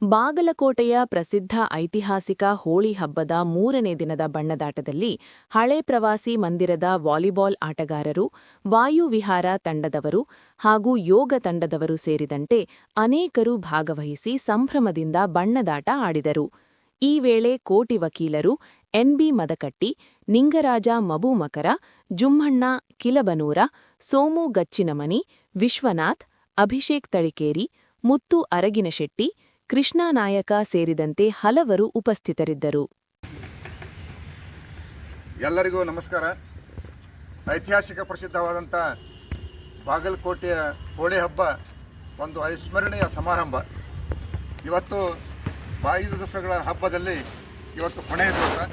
ಬಾಗಲಕೋಟೆಯ ಪ್ರಸಿದ್ಧ ಐತಿಹಾಸಿಕ ಹೋಳಿ ಹಬ್ಬದ 3ನೇ ದಿನದ ಬಣ್ಣದಾಟದಲ್ಲಿ ಹಳೆ ಪ್ರವಾಸಿ ಮಂದಿರದ ವಾಲಿಬಾಲ್ ಆಟಗಾರರು, ವಾಯುವಿಹಾರ ತಂಡದವರು ಹಾಗೂ ಯೋಗ ತಂಡದವರು ಸೇರಿದಂತೆ ಅನೇಕರು ಭಾಗವಹಿಸಿ ಸಂಭ್ರಮದಿಂದ ಬಣ್ಣದಾಟ ಆಡಿದರು. ಈ ವೇಳೆ ಕೋಟಿ ವಕೀಲರು ಎನ್ಬಿ ಮದಕಟ್ಟಿ, ನಿಂಗರಾಜ ಮಬೂಮಕರ, ಜುಮ್ಮಣ್ಣ ಕಿಲಬನೂರ, ಸೋಮು ಗಚ್ಚಿನಮನಿ, ವಿಶ್ವನಾಥ್, ಅಭಿಷೇಕ್ ತಳಿಕೇರಿ, ಮುತ್ತು ಅರಗಿನಶೆಟ್ಟಿ, ಕೃಷ್ಣಾ ನಾಯಕ ಸೇರಿದಂತೆ ಹಲವರು ಉಪಸ್ಥಿತರಿದ್ದರು. ಎಲ್ಲರಿಗೂ ನಮಸ್ಕಾರ. ಐತಿಹಾಸಿಕ ಪ್ರಸಿದ್ಧವಾದಂಥ ಬಾಗಲಕೋಟೆಯ ಹೋಳಿ ಹಬ್ಬ ಒಂದು ಅವಿಸ್ಮರಣೀಯ ಸಮಾರಂಭ. ಇವತ್ತು 5 ದಿವಸಗಳ ಹಬ್ಬದಲ್ಲಿ ಇವತ್ತು ಕೊನೆಯ ದಿವಸ.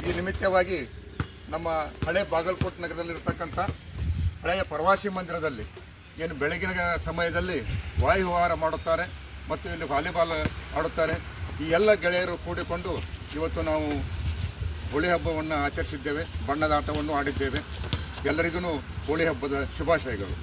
ಈ ನಿಮಿತ್ತವಾಗಿ ನಮ್ಮ ಹಳೆ ಬಾಗಲಕೋಟೆ ನಗರದಲ್ಲಿರತಕ್ಕಂಥ ಹಳೆಯ ಪ್ರವಾಸಿ ಮಂದಿರದಲ್ಲಿ ಏನು ಬೆಳಗಿನ ಸಮಯದಲ್ಲಿ ವಾಯುವಿಹಾರ ಮಾಡುತ್ತಾರೆ ಮತ್ತು ಇಲ್ಲಿ ವಾಲಿಬಾಲ್ ಆಡುತ್ತಾರೆ. ಈ ಎಲ್ಲ ಗೆಳೆಯರು ಕೂಡಿಕೊಂಡು ಇವತ್ತು ನಾವು ಹೋಳಿ ಹಬ್ಬವನ್ನು ಆಚರಿಸಿದ್ದೇವೆ, ಬಣ್ಣದಾಟವನ್ನು ಆಡಿದ್ದೇವೆ. ಎಲ್ಲರಿಗೂ ಹೋಳಿ ಹಬ್ಬದ ಶುಭಾಶಯಗಳು.